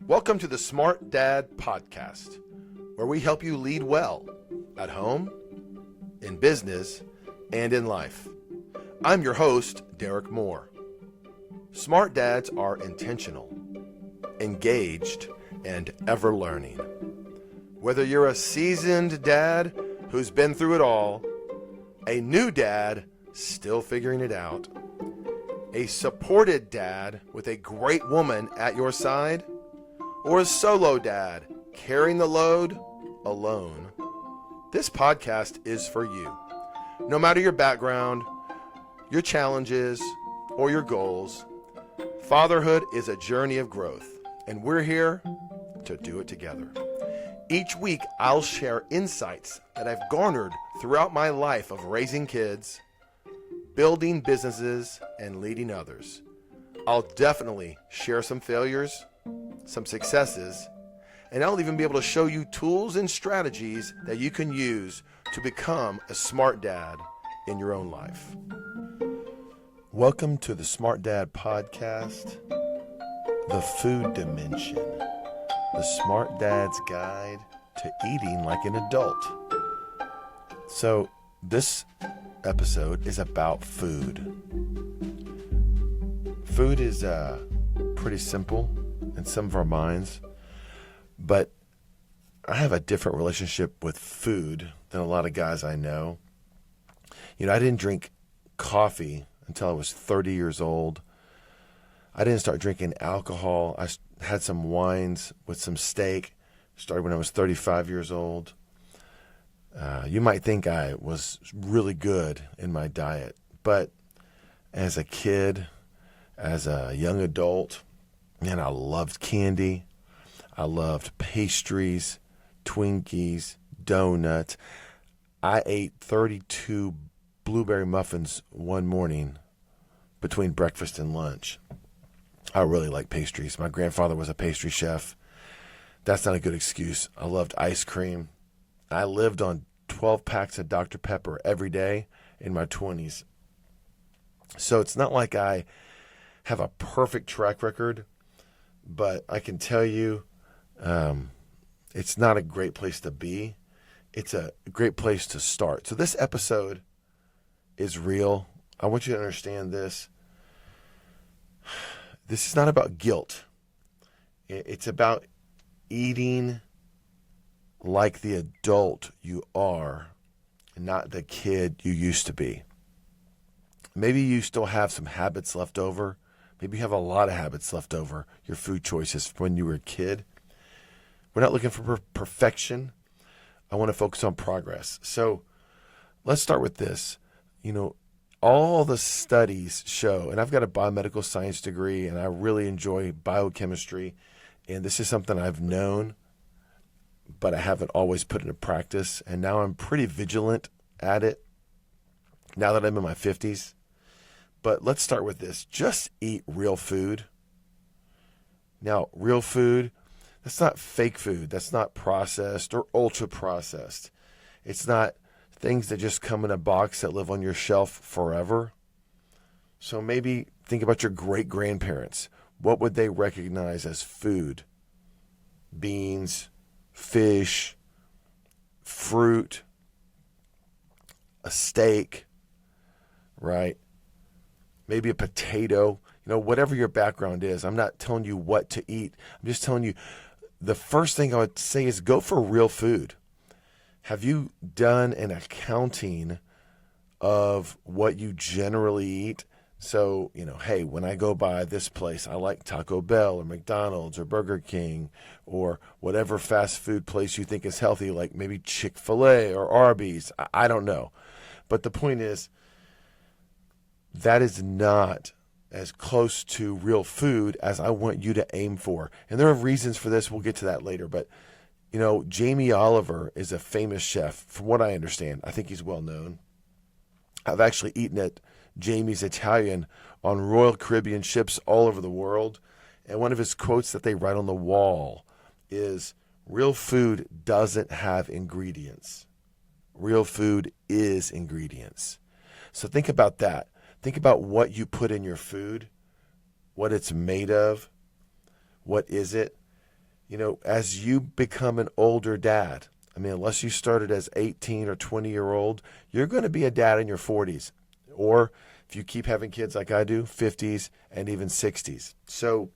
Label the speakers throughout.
Speaker 1: Welcome to the Smart Dad Podcast, where we help you lead well at home, in business, and in life. I'm your host, Derek Moore. Smart dads are intentional, engaged, and ever learning. Whether you're a seasoned dad who's been through it all, a new dad still figuring it out, a supported dad with a great woman at your side, or a solo dad carrying the load alone, this podcast is for you. No matter your background, your challenges, or your goals, fatherhood is a journey of growth, and we're here to do it together. Each week, I'll share insights that I've garnered throughout my life of raising kids, building businesses, and leading others. I'll definitely share some failures, some successes, and I'll even be able to show you tools and strategies that you can use to become a smart dad in your own life. Welcome to the Smart Dad Podcast, the food dimension, the Smart Dad's Guide to Eating Like an Adult. So this episode is about food. Food is pretty simple in some of our minds, but I have a different relationship with food than a lot of guys I know. You know, I didn't drink coffee until I was 30 years old. I didn't start drinking alcohol. I had some wines with some steak. Started when I was 35 years old. You might think I was really good in my diet, but as a kid, as a young adult, man, I loved candy. I loved pastries, Twinkies, donuts. I ate 32 blueberry muffins one morning between breakfast and lunch. I really like pastries. My grandfather was a pastry chef. That's not a good excuse. I loved ice cream. I lived on 12 packs of Dr. Pepper every day in my 20s. So it's not like I have a perfect track record, but I can tell you it's not a great place to be. It's a great place to start. So this episode is real. I want you to understand this. This is not about guilt. It's about eating like the adult you are, not the kid you used to be. Maybe you still have some habits left over. Maybe you have a lot of habits left over, your food choices from when you were a kid. We're not looking for perfection. I want to focus on progress. So let's start with this. You know, all the studies show, and I've got a biomedical science degree, and I really enjoy biochemistry, and this is something I've known, but I haven't always put into practice, and now I'm pretty vigilant at it now that I'm in my 50s. But let's start with this. Just eat real food. Now, real food, that's not fake food. That's not processed or ultra-processed. It's not things that just come in a box that live on your shelf forever. So maybe think about your great-grandparents. What would they recognize as food? Beans, fish, fruit, a steak, right? Maybe a potato, you know, whatever your background is. I'm not telling you what to eat. I'm just telling you the first thing I would say is go for real food. Have you done an accounting of what you generally eat? So, you know, hey, when I go by this place, I like Taco Bell or McDonald's or Burger King or whatever fast food place you think is healthy, like maybe Chick-fil-A or Arby's. I don't know. But the point is, that is not as close to real food as I want you to aim for. And there are reasons for this. We'll get to that later. But, you know, Jamie Oliver is a famous chef, from what I understand. I think he's well known. I've actually eaten at Jamie's Italian on Royal Caribbean ships all over the world. And one of his quotes that they write on the wall is, real food doesn't have ingredients. Real food is ingredients. So think about that. Think about what you put in your food, what it's made of, what is it, as you become an older dad, I mean, unless you started as 18 or 20-year-old, you're going to be a dad in your 40s. Or if you keep having kids like I do, 50s and even 60s. So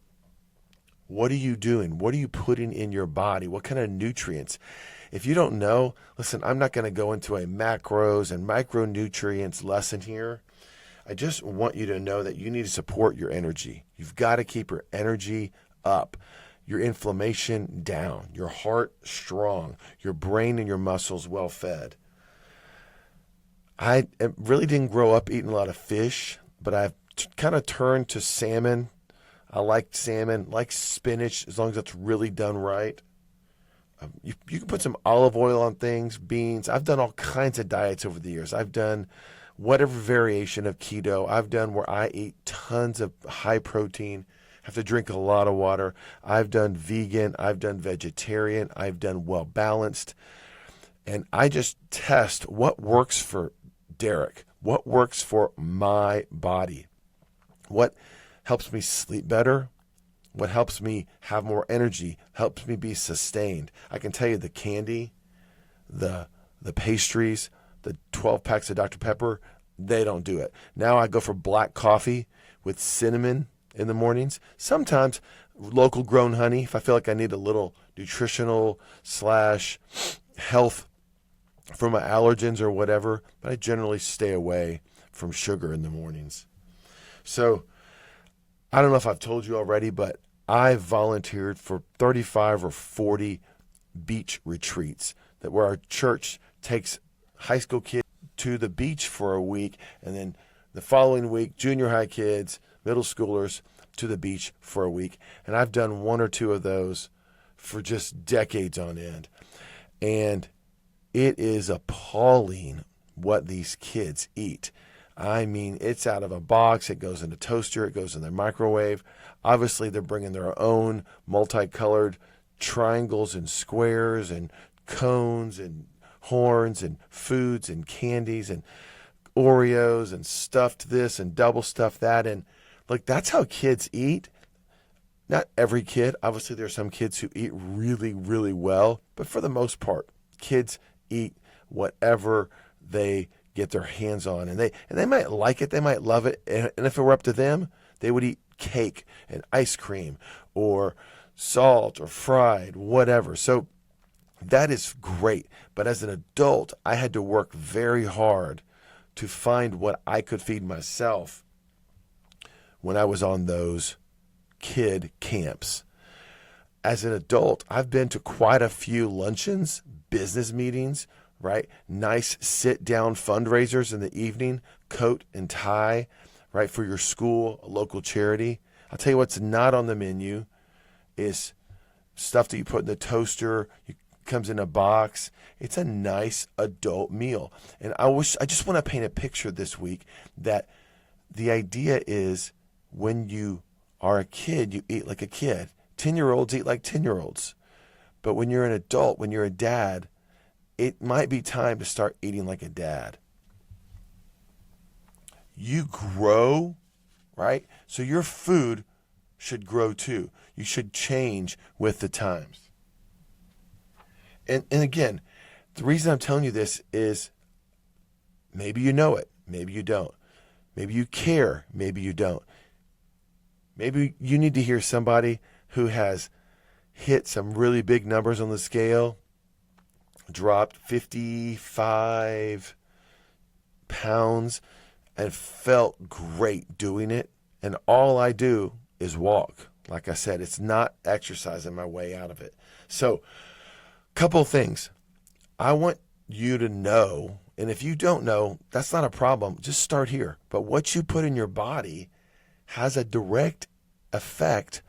Speaker 1: what are you doing? What are you putting in your body? What kind of nutrients? If you don't know, listen, I'm not going to go into a macros and micronutrients lesson here. I just want you to know that you need to support your energy. You've got to keep your energy up, your inflammation down, your heart strong, your brain and your muscles well fed. I really didn't grow up eating a lot of fish, but I've kind of turned to salmon. I like salmon, like spinach, as long as it's really done right. You can put some olive oil on things, beans. I've done all kinds of diets over the years. I've done whatever variation of keto. I've done where I eat tons of high protein, have to drink a lot of water. I've done vegan. I've done vegetarian. I've done well balanced. And I just test what works for Derek, what works for my body, what helps me sleep better, what helps me have more energy, helps me be sustained. I can tell you the candy, the pastries, the 12 packs of Dr. Pepper, they don't do it. Now I go for black coffee with cinnamon in the mornings. Sometimes local grown honey if I feel like I need a little nutritional / health for my allergens or whatever, but I generally stay away from sugar in the mornings. So I don't know if I've told you already, but I volunteered for 35 or 40 beach retreats where our church takes high school kids to the beach for a week, and then the following week, junior high kids, middle schoolers to the beach for a week. And I've done one or two of those for just decades on end. And it is appalling what these kids eat. I mean, it's out of a box. It goes in a toaster. It goes in their microwave. Obviously, they're bringing their own multicolored triangles and squares and cones and horns and foods and candies and Oreos and stuffed this and double stuffed that. And look, that's how kids eat. Not every kid. Obviously, there are some kids who eat really, really well. But for the most part, kids eat whatever they get their hands on, and they might like it, they might love it, and if it were up to them, they would eat cake and ice cream or salt or fried, whatever. So that is great. But as an adult, I had to work very hard to find what I could feed myself when I was on those kid camps. As an adult, I've been to quite a few luncheons, business meetings, right? Nice sit-down fundraisers in the evening, coat and tie, right, for your school, a local charity. I'll tell you what's not on the menu is stuff that you put in the toaster. It comes in a box. It's a nice adult meal. And I just want to paint a picture this week that the idea is when you are a kid, you eat like a kid. 10-year-olds eat like 10-year-olds. But when you're an adult, when you're a dad, it might be time to start eating like a dad. You grow, right? So your food should grow too. You should change with the times. And again, the reason I'm telling you this is maybe you know it, maybe you don't. Maybe you care, maybe you don't. Maybe you need to hear somebody who has hit some really big numbers on the scale, dropped 55 pounds, and felt great doing it. And all I do is walk. Like I said, it's not exercising my way out of it. So, couple things. I want you to know, and if you don't know, that's not a problem. Just start here. But what you put in your body has a direct effect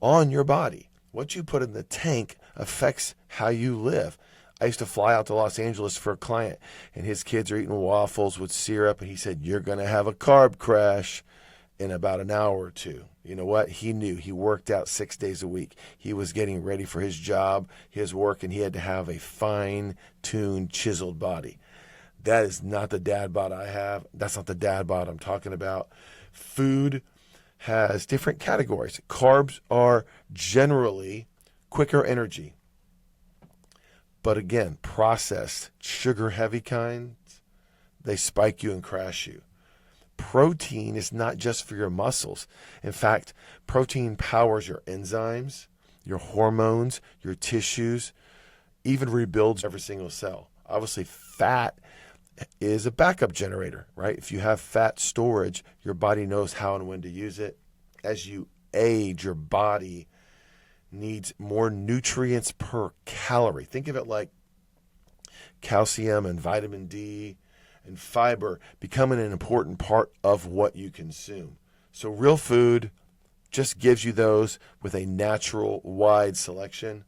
Speaker 1: on your body. What you put in the tank affects how you live. I used to fly out to Los Angeles for a client, and his kids are eating waffles with syrup, and he said, "You're going to have a carb crash in about an hour or two." You know what? He knew. He worked out 6 days a week. He was getting ready for his job, his work, and he had to have a fine-tuned, chiseled body. That is not the dad bod I have. That's not the dad bod I'm talking about. Food has different categories. Carbs are generally quicker energy. But again, processed, sugar-heavy kinds, they spike you and crash you. Protein is not just for your muscles. In fact, protein powers your enzymes, your hormones, your tissues, even rebuilds every single cell. Obviously, fat is a backup generator, right? If you have fat storage, your body knows how and when to use it. As you age, your body needs more nutrients per calorie. Think of it like calcium and vitamin D and fiber becoming an important part of what you consume. So real food just gives you those with a natural, wide selection.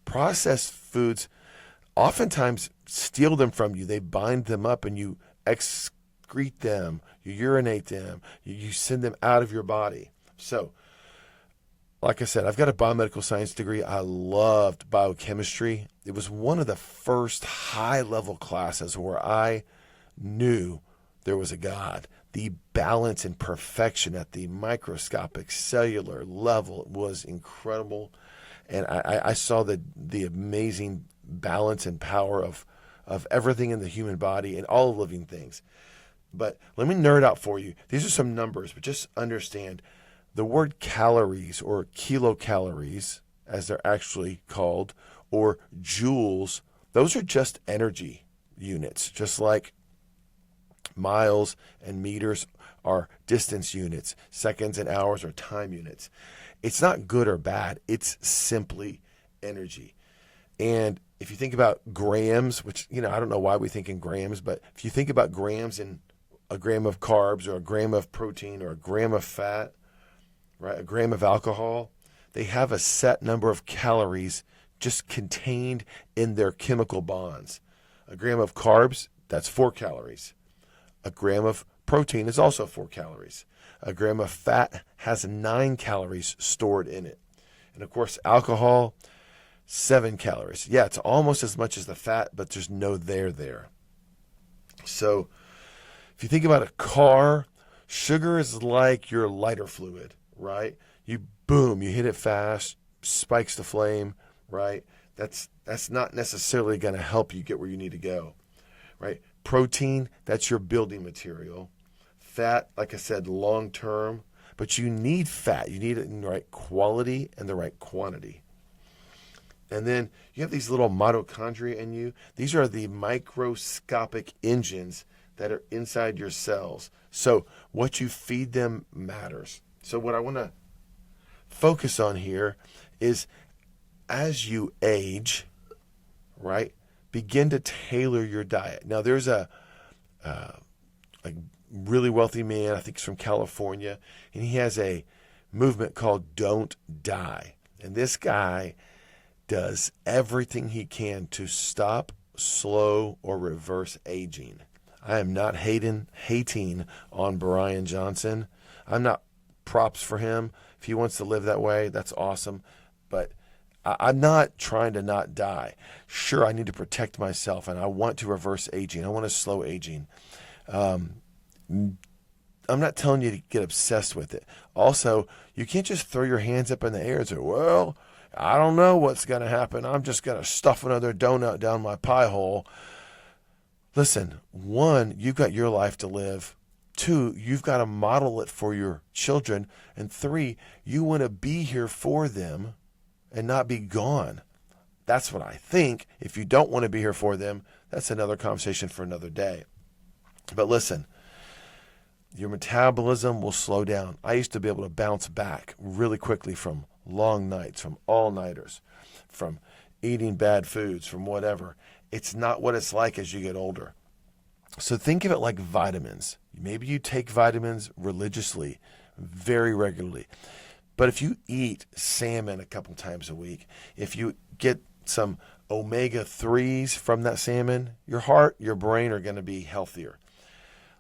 Speaker 1: Processed foods oftentimes steal them from you. They bind them up and you excrete them, you urinate them, you send them out of your body. So, like I said, I've got a biomedical science degree. I loved biochemistry. It was one of the first high-level classes where I knew there was a God. The balance and perfection at the microscopic cellular level was incredible. And I saw the amazing balance and power of everything in the human body and all living things. But let me nerd out for you. These are some numbers, but just understand the word calories or kilocalories, as they're actually called, or joules, those are just energy units, just like miles and meters are distance units, seconds and hours are time units. It's not good or bad. It's simply energy. And if you think about grams, which, I don't know why we think in grams, but if you think about grams in a gram of carbs or a gram of protein or a gram of fat, right, a gram of alcohol, they have a set number of calories just contained in their chemical bonds. A gram of carbs, that's 4 calories. A gram of protein is also 4 calories. A gram of fat has 9 calories stored in it. And of course, alcohol, 7 calories. Yeah, it's almost as much as the fat, but there's no there. So if you think about a car, sugar is like your lighter fluid, right? You hit it fast, spikes the flame, right? That's not necessarily going to help you get where you need to go, right? Protein, that's your building material. Fat, like I said, long term, but you need fat. You need it in the right quality and the right quantity. And then you have these little mitochondria in you. These are the microscopic engines that are inside your cells. So what you feed them matters. So what I want to focus on here is as you age, right, begin to tailor your diet. Now, there's a really wealthy man, I think he's from California, and he has a movement called Don't Die. And this guy does everything he can to stop, slow, or reverse aging. I am not hating on Brian Johnson. I'm not props for him. If he wants to live that way, that's awesome. But I'm not trying to not die. Sure, I need to protect myself, and I want to reverse aging. I want to slow aging. I'm not telling you to get obsessed with it. Also, you can't just throw your hands up in the air and say, well, I don't know what's going to happen. I'm just going to stuff another donut down my pie hole. Listen, 1, you've got your life to live. 2, you've got to model it for your children. And 3, you want to be here for them and not be gone. That's what I think. If you don't want to be here for them, that's another conversation for another day. But listen, your metabolism will slow down. I used to be able to bounce back really quickly from long nights, from all-nighters, from eating bad foods, from whatever. It's not what it's like as you get older. So think of it like vitamins. Maybe you take vitamins religiously, very regularly. But if you eat salmon a couple times a week, if you get some omega-3s from that salmon, your heart, your brain are going to be healthier.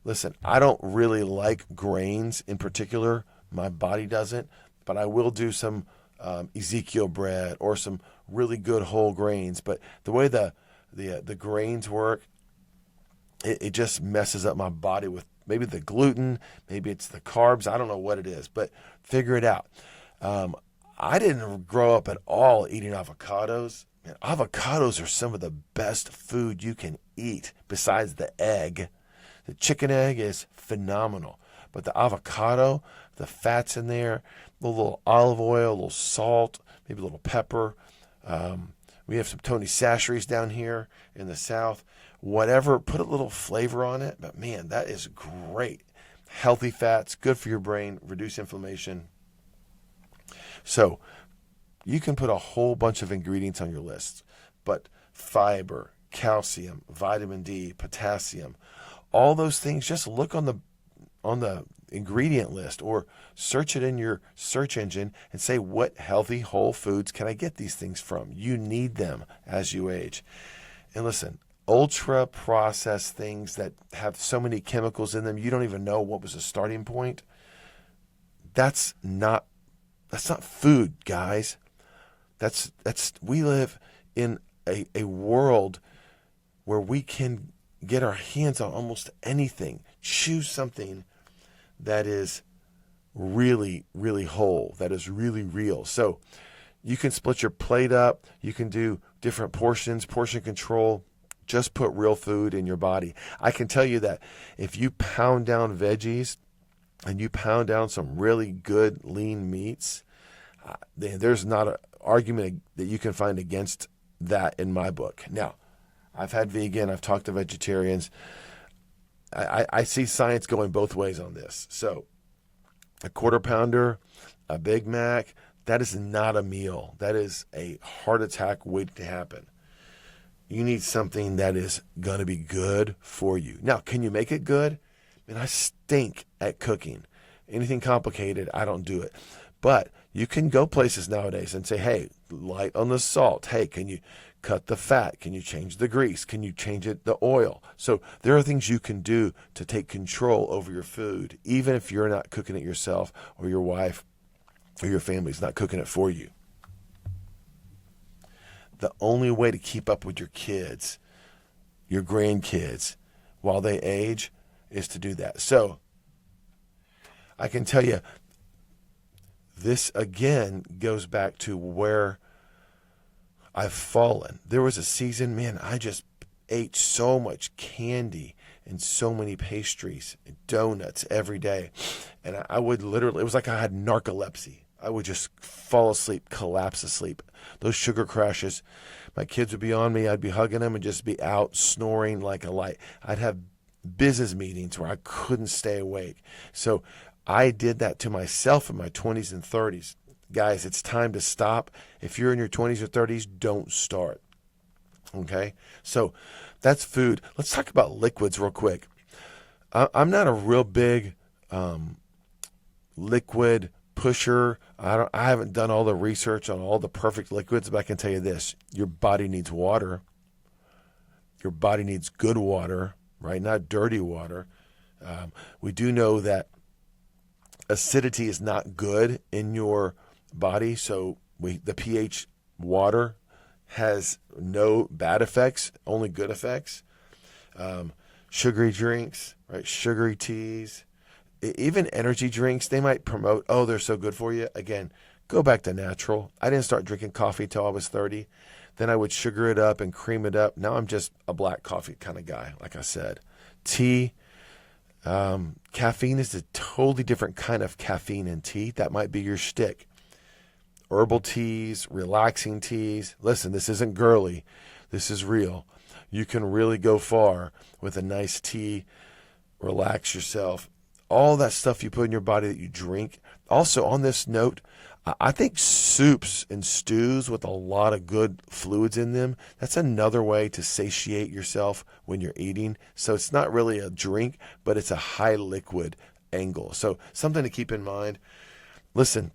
Speaker 1: Listen, I don't really like grains in particular. My body doesn't. But I will do some Ezekiel bread or some really good whole grains. But the way the grains work, it just messes up my body with maybe the gluten, maybe it's the carbs. I don't know what it is, but figure it out. I didn't grow up at all eating avocados. Man, avocados are some of the best food you can eat besides the egg. The chicken egg is phenomenal, but the avocado, the fats in there, a little olive oil, a little salt, maybe a little pepper. We have some Tony Chachere's down here in the South. Whatever, put a little flavor on it. But man, that is great. Healthy fats, good for your brain, reduce inflammation. So you can put a whole bunch of ingredients on your list, but fiber, calcium, vitamin D, potassium, all those things, just look on the ingredient list or search it in your search engine and say, what healthy whole foods can I get these things from? You need them as you age. And listen, ultra processed things that have so many chemicals in them, you don't even know what was the starting point. That's not food, guys. We live in a world where we can get our hands on almost anything. Choose something that is really, really whole, that is really real. So you can split your plate up. You can do different portions, portion control. Just put real food in your body. I can tell you that if you pound down veggies and you pound down some really good lean meats, there's not an argument that you can find against that in my book. Now, I've had vegan, I've talked to vegetarians. I see science going both ways on this. So a quarter pounder, a Big Mac, that is not a meal. That is a heart attack waiting to happen. You need something that is going to be good for you. Now, can you make it good? Man, I stink at cooking. Anything complicated, I don't do it. But you can go places nowadays and say, hey, light on the salt. Hey, can you cut the fat? Can you change the grease? Can you change the oil? So there are things you can do to take control over your food, even if you're not cooking it yourself or your wife or your family's not cooking it for you. The only way to keep up with your kids, your grandkids, while they age is to do that. So I can tell you, this again goes back to where I've fallen. There was a season, man, I just ate so much candy and so many pastries and donuts every day. And I would literally, it was like I had narcolepsy. I would just fall asleep, collapse asleep. Those sugar crashes, my kids would be on me. I'd be hugging them and just be out snoring like a light. I'd have business meetings where I couldn't stay awake. So I did that to myself in my 20s and 30s. Guys, it's time to stop. If you're in your 20s or 30s, don't start. Okay? So that's food. Let's talk about liquids real quick. I'm not a real big liquid pusher. I haven't done all the research on all the perfect liquids, but I can tell you this. Your body needs water. Your body needs good water, right? Not dirty water. We do know that acidity is not good in your body, so the pH water has no bad effects, only good effects. Sugary drinks, right? Sugary teas, even energy drinks, they might promote, oh, they're so good for you. Again, go back to natural. I didn't start drinking coffee till I was 30. Then I would sugar it up and cream it up. Now I'm just a black coffee kind of guy, like I said. Tea, caffeine is a totally different kind of caffeine in tea. That might be your shtick. Herbal teas, relaxing teas. Listen, this isn't girly. This is real. You can really go far with a nice tea, relax yourself. All that stuff you put in your body that you drink. Also, on this note, I think soups and stews with a lot of good fluids in them, that's another way to satiate yourself when you're eating. So it's not really a drink, but it's a high liquid angle. So something to keep in mind. Listen,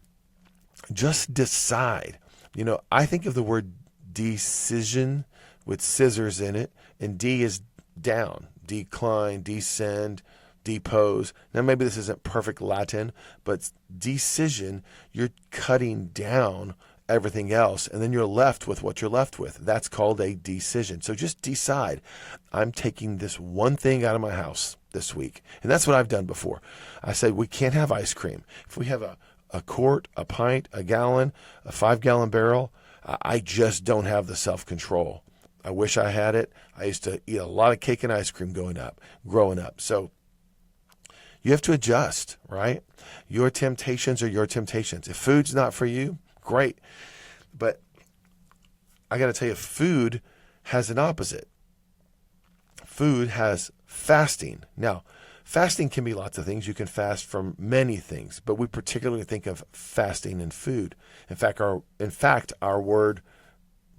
Speaker 1: just decide. You know, I think of the word decision with scissors in it, and D is down, decline, descend, depose. Now, maybe this isn't perfect Latin, but decision, you're cutting down everything else, and then you're left with what you're left with. That's called a decision. So just decide, I'm taking this one thing out of my house this week. And that's what I've done before. I said, we can't have ice cream. If we have a a quart, a pint, a gallon, a 5-gallon barrel. I just don't have the self-control. I wish I had it. I used to eat a lot of cake and ice cream growing up. So you have to adjust, right? Your temptations are your temptations. If food's not for you, great. But I got to tell you, food has an opposite. Food has fasting. Now, fasting can be lots of things. You can fast from many things, but we particularly think of fasting in food. In fact, our word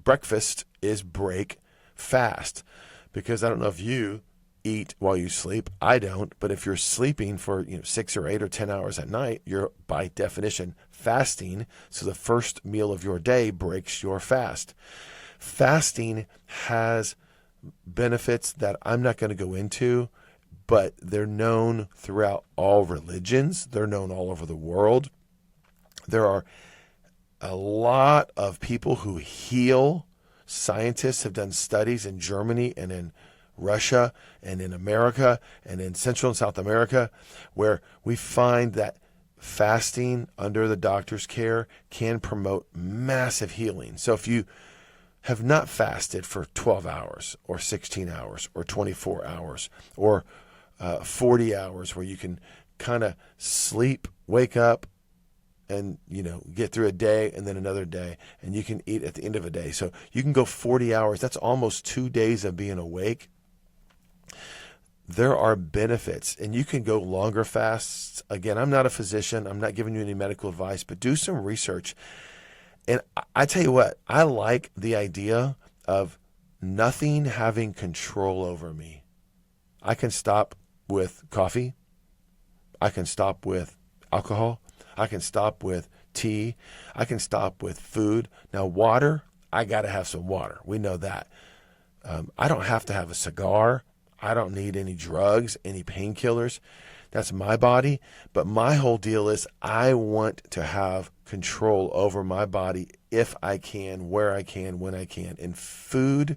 Speaker 1: breakfast is break fast, because I don't know if you eat while you sleep. I don't, but if you're sleeping for 6 or 8 or 10 hours at night, you're by definition fasting. So the first meal of your day breaks your fast. Fasting has benefits that I'm not going to go into, but they're known throughout all religions. They're known all over the world. There are a lot of people who heal. Scientists have done studies in Germany and in Russia and in America and in Central and South America where we find that fasting under the doctor's care can promote massive healing. So if you have not fasted for 12 hours or 16 hours or 24 hours or 40 hours where you can kind of sleep, wake up, and get through a day and then another day, and you can eat at the end of a day. So you can go 40 hours. That's almost 2 days of being awake. There are benefits, and you can go longer fasts. Again, I'm not a physician. I'm not giving you any medical advice, but do some research. And I tell you what, I like the idea of nothing having control over me. I can stop with coffee. I can stop with alcohol. I can stop with tea. I can stop with food. Now, water, I got to have some water. We know that. I don't have to have a cigar. I don't need any drugs, any painkillers. That's my body. But my whole deal is I want to have control over my body if I can, where I can, when I can. And food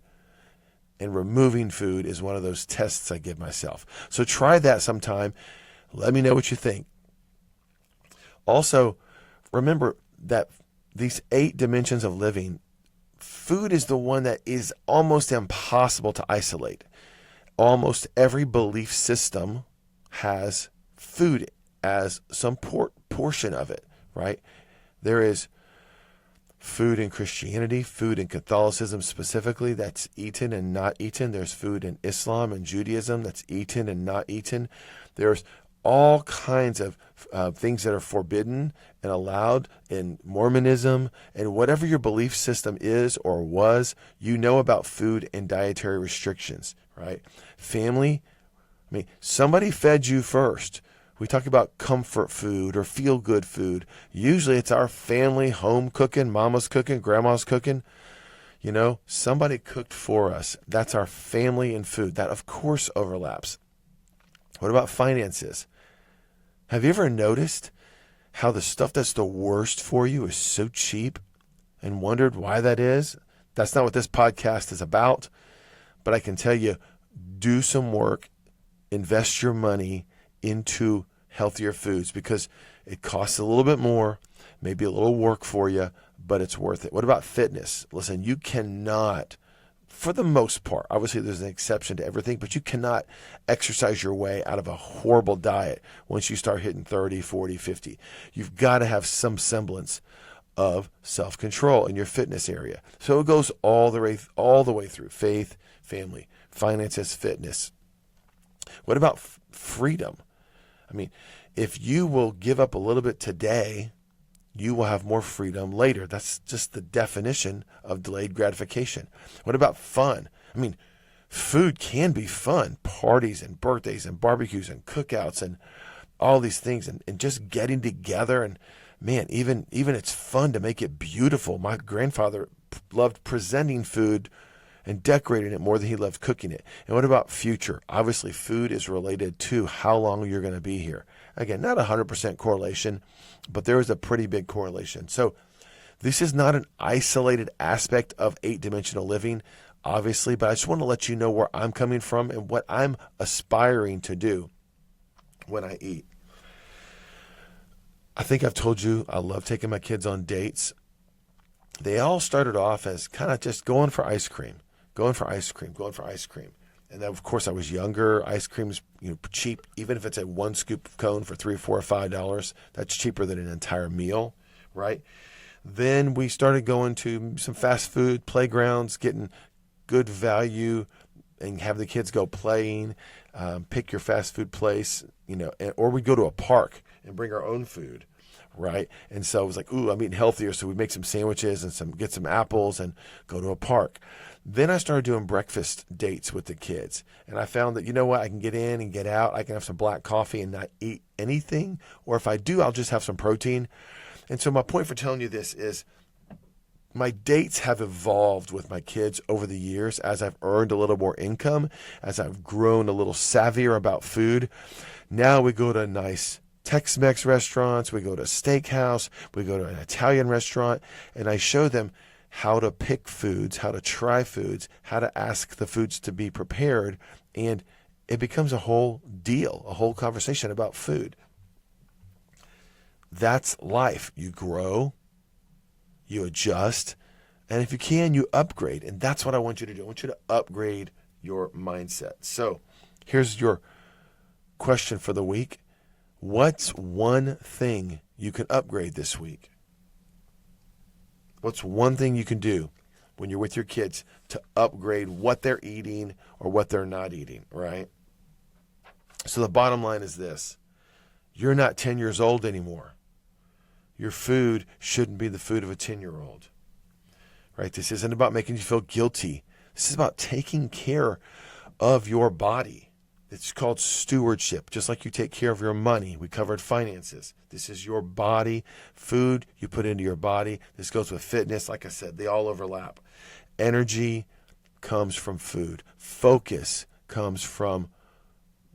Speaker 1: and removing food is one of those tests I give myself. So try that sometime. Let me know what you think. Also, remember that these 8 dimensions of living, food is the one that is almost impossible to isolate. Almost every belief system has food as some portion of it, right? There is food in Christianity, food in Catholicism specifically that's eaten and not eaten. There's food in Islam and Judaism that's eaten and not eaten. There's all kinds of things that are forbidden and allowed in Mormonism, and whatever your belief system is or was, about food and dietary restrictions, right? Family, somebody fed you first. We talk about comfort food or feel-good food. Usually it's our family, home cooking, mama's cooking, grandma's cooking. Somebody cooked for us. That's our family and food. That, of course, overlaps. What about finances? Have you ever noticed how the stuff that's the worst for you is so cheap and wondered why that is? That's not what this podcast is about. But I can tell you, do some work, invest your money into healthier foods because it costs a little bit more, maybe a little work for you, but it's worth it. What about fitness? Listen, you cannot, for the most part, obviously there's an exception to everything, but you cannot exercise your way out of a horrible diet once you start hitting 30, 40, 50. You've got to have some semblance of self-control in your fitness area. So it goes all the way through faith, family, finances, fitness. What about freedom? If you will give up a little bit today, you will have more freedom later. That's just the definition of delayed gratification. What about fun? Food can be fun. Parties and birthdays and barbecues and cookouts and all these things and just getting together. And man, even it's fun to make it beautiful. My grandfather loved presenting food and decorating it more than he loved cooking it. And what about future? Obviously, food is related to how long you're going to be here. Again, not 100% correlation, but there is a pretty big correlation. So this is not an isolated aspect of 8-dimensional living, obviously, but I just want to let you know where I'm coming from and what I'm aspiring to do when I eat. I think I've told you I love taking my kids on dates. They all started off as kind of just going for ice cream. And then, of course, I was younger. Ice cream's cheap. Even if it's a one scoop of cone for $3, $4, $5, that's cheaper than an entire meal, right? Then we started going to some fast food playgrounds, getting good value, and have the kids go playing. Pick your fast food place, or we go to a park and bring our own food, right? And so it was like, I'm eating healthier, so we make some sandwiches and get some apples and go to a park. Then I started doing breakfast dates with the kids, and I found that, I can get in and get out. I can have some black coffee and not eat anything, or if I do, I'll just have some protein. And so my point for telling you this is my dates have evolved with my kids over the years as I've earned a little more income, as I've grown a little savvier about food. Now we go to nice Tex-Mex restaurants, we go to a steakhouse, we go to an Italian restaurant, and I show them how to pick foods, how to try foods, how to ask the foods to be prepared, and it becomes a whole deal, a whole conversation about food. That's life. You grow, you adjust, and if you can, you upgrade. And that's what I want you to do. I want you to upgrade your mindset. So here's your question for the week. What's one thing you can upgrade this week? What's one thing you can do when you're with your kids to upgrade what they're eating or what they're not eating, right? So the bottom line is this. You're not 10 years old anymore. Your food shouldn't be the food of a 10-year-old, right? This isn't about making you feel guilty. This is about taking care of your body. It's called stewardship, just like you take care of your money. We covered finances. This is your body, food you put into your body. This goes with fitness. Like I said, they all overlap. Energy comes from food. Focus comes from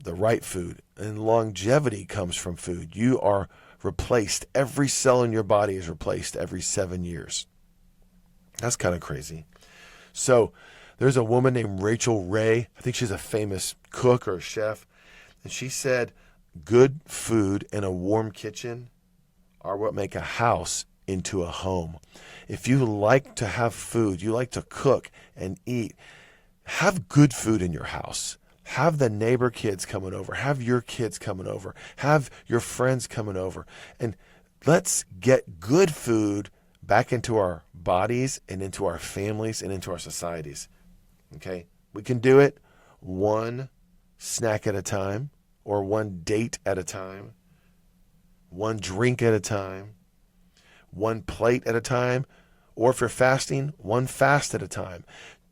Speaker 1: the right food. And longevity comes from food. You are replaced. Every cell in your body is replaced every 7 years. That's kind of crazy. So there's a woman named Rachel Ray. I think she's a famous cook or chef. And she said, good food and a warm kitchen are what make a house into a home. If you like to have food, you like to cook and eat, have good food in your house. Have the neighbor kids coming over. Have your kids coming over. Have your friends coming over. And let's get good food back into our bodies and into our families and into our societies. Okay? We can do it one snack at a time, or one date at a time, one drink at a time, one plate at a time, or if you're fasting, one fast at a time.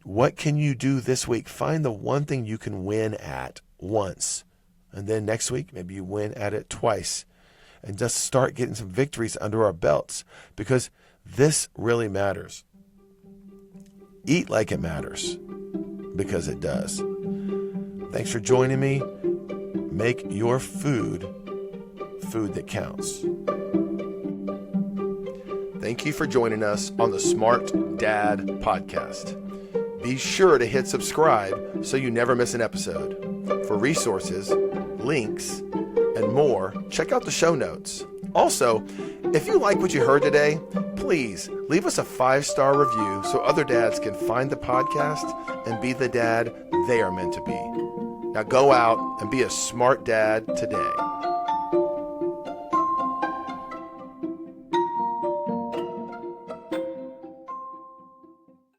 Speaker 1: What can you do this week? Find the one thing you can win at once. And then next week, maybe you win at it twice. And just start getting some victories under our belts, because this really matters. Eat like it matters, because it does. Thanks for joining me. Make your food that counts. Thank you for joining us on the Smart Dad Podcast. Be sure to hit subscribe so you never miss an episode. For resources, links, and more, check out the show notes. Also, if you like what you heard today, please leave us a 5-star review so other dads can find the podcast and be the dad they are meant to be. Now go out and be a smart dad today.